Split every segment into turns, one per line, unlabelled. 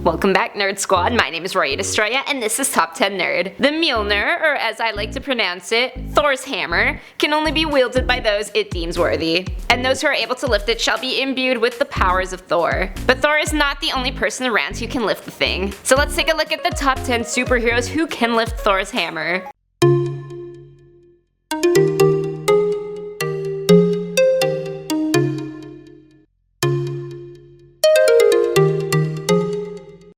Welcome back, Nerd Squad. My name is Roya Destroya, and this is Top 10 Nerd. The Mjolnir, or as I like to pronounce it, Thor's hammer, can only be wielded by those it deems worthy, and those who are able to lift it shall be imbued with the powers of Thor. But Thor is not the only person around who can lift the thing. So let's take a look at the top 10 superheroes who can lift Thor's hammer.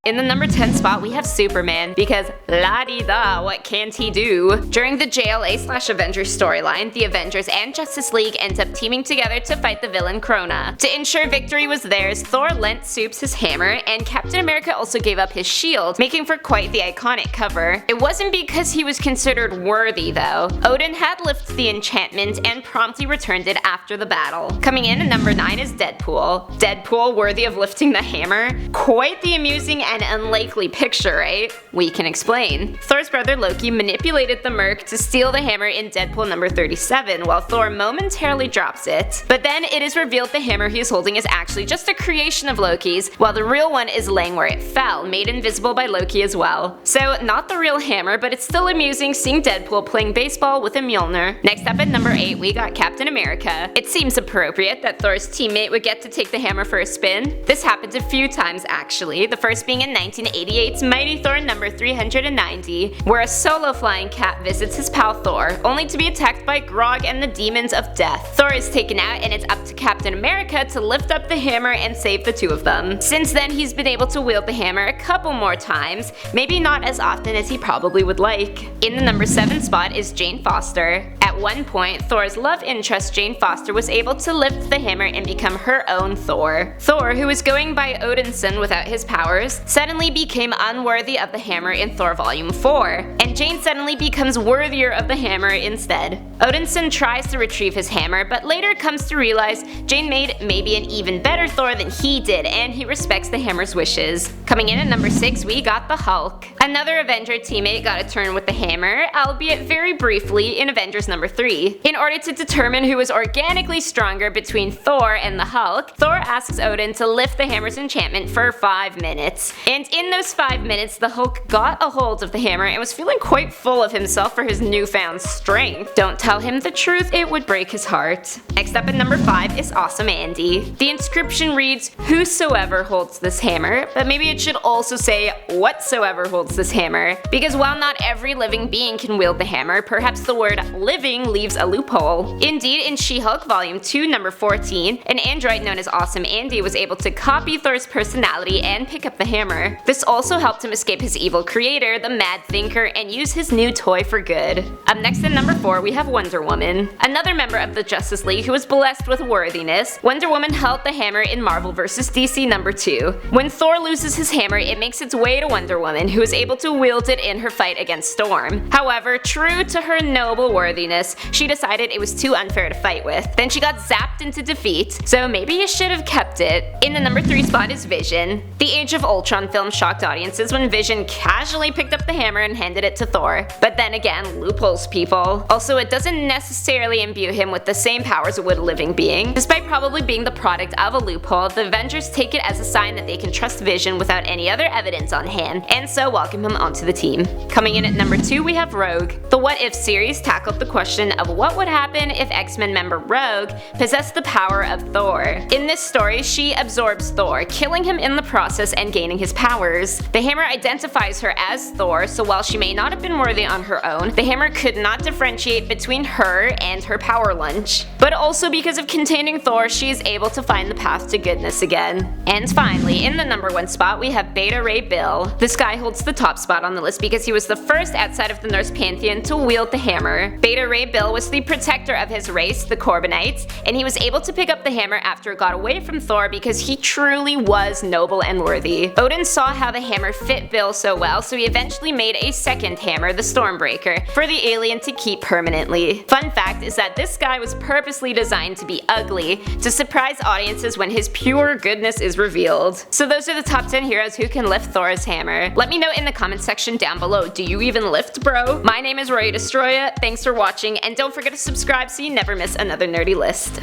In the number 10 spot, we have Superman, because la-di-da, what can't he do? During the JLA/Avengers storyline, the Avengers and Justice League end up teaming together to fight the villain Krona. To ensure victory was theirs, Thor lent Supes his hammer, and Captain America also gave up his shield, making for quite the iconic cover. It wasn't because he was considered worthy though. Odin had lifted the enchantment and promptly returned it after the battle. Coming in at number 9 is Deadpool. Deadpool worthy of lifting the hammer? Quite the amusing and unlikely picture, right? We can explain. Thor's brother Loki manipulated the Merc to steal the hammer in Deadpool number 37, while Thor momentarily drops it. But then it is revealed the hammer he is holding is actually just a creation of Loki's, while the real one is laying where it fell, made invisible by Loki as well. So not the real hammer, but it's still amusing seeing Deadpool playing baseball with a Mjolnir. Next up at number 8, we got Captain America. It seems appropriate that Thor's teammate would get to take the hammer for a spin. This happened a few times actually, the first being in 1988's Mighty Thor number 390, where a solo flying Cap visits his pal Thor, only to be attacked by Grog and the demons of death. Thor is taken out and it's up to Captain America to lift up the hammer and save the two of them. Since then, he's been able to wield the hammer a couple more times, maybe not as often as he probably would like. In the number 7 spot is Jane Foster. At one point, Thor's love interest Jane Foster was able to lift the hammer and become her own Thor. Thor, who was going by Odinson without his powers, suddenly became unworthy of the hammer in Thor Volume 4, and Jane suddenly becomes worthier of the hammer instead. Odinson tries to retrieve his hammer, but later comes to realize Jane made maybe an even better Thor than he did, and he respects the hammer's wishes. Coming in at number 6, we got the Hulk. Another Avenger teammate got a turn with the hammer, albeit very briefly in Avengers number 3. In order to determine who was organically stronger between Thor and the Hulk, Thor asks Odin to lift the hammer's enchantment for 5 minutes. And in those 5 minutes, the Hulk got a hold of the hammer and was feeling quite full of himself for his newfound strength. Don't tell him the truth, it would break his heart. Next up at number 5 is Awesome Andy. The inscription reads, "Whosoever holds this hammer," but maybe it should also say, "Whatsoever holds this hammer," because while not every living being can wield the hammer, perhaps the word living leaves a loophole. Indeed, in She-Hulk Volume 2, number 14, an android known as Awesome Andy was able to copy Thor's personality and pick up the hammer. This also helped him escape his evil creator, the Mad Thinker, and use his new toy for good. Up next at number 4, we have Wonder Woman. Another member of the Justice League who was blessed with worthiness, Wonder Woman held the hammer in Marvel vs. DC number 2. When Thor loses his hammer, it makes its way to Wonder Woman, who is able to wield it in her fight against Storm. However, true to her noble worthiness, she decided it was too unfair to fight with. Then she got zapped into defeat, so maybe you should have kept it. In the number 3 spot is Vision. The Age of Ultron film shocked audiences when Vision casually picked up the hammer and handed it to Thor. But then again, loopholes, people. Also, it doesn't necessarily imbue him with the same powers it would a living being. Despite probably being the product of a loophole, the Avengers take it as a sign that they can trust Vision without any other evidence on hand, and so welcome him onto the team. Coming in at number 2, we have Rogue. The What If series tackled the question of what would happen if X-Men member Rogue possessed the power of Thor. In this story, she absorbs Thor, killing him in the process and gaining his powers. The hammer identifies her as Thor, so while she may not have been worthy on her own, the hammer could not differentiate between her and her power lunch. But also because of containing Thor, she is able to find the path to goodness again. And finally, in the number 1 spot, we have Beta Ray Bill. This guy holds the top spot on the list because he was the first outside of the Norse pantheon to wield the hammer. Beta Ray Bill was the protector of his race, the Corbinites, and he was able to pick up the hammer after it got away from Thor because he truly was noble and worthy. Odin saw how the hammer fit Bill so well, so he eventually made a second hammer, the Stormbreaker, for the alien to keep permanently. Fun fact is that this guy was purposely designed to be ugly, to surprise audiences when his pure goodness is revealed. So those are the top 10 heroes who can lift Thor's hammer. Let me know in the comment section down below, do you even lift, bro? My name is Roya Destroya, thanks for watching, and don't forget to subscribe so you never miss another nerdy list.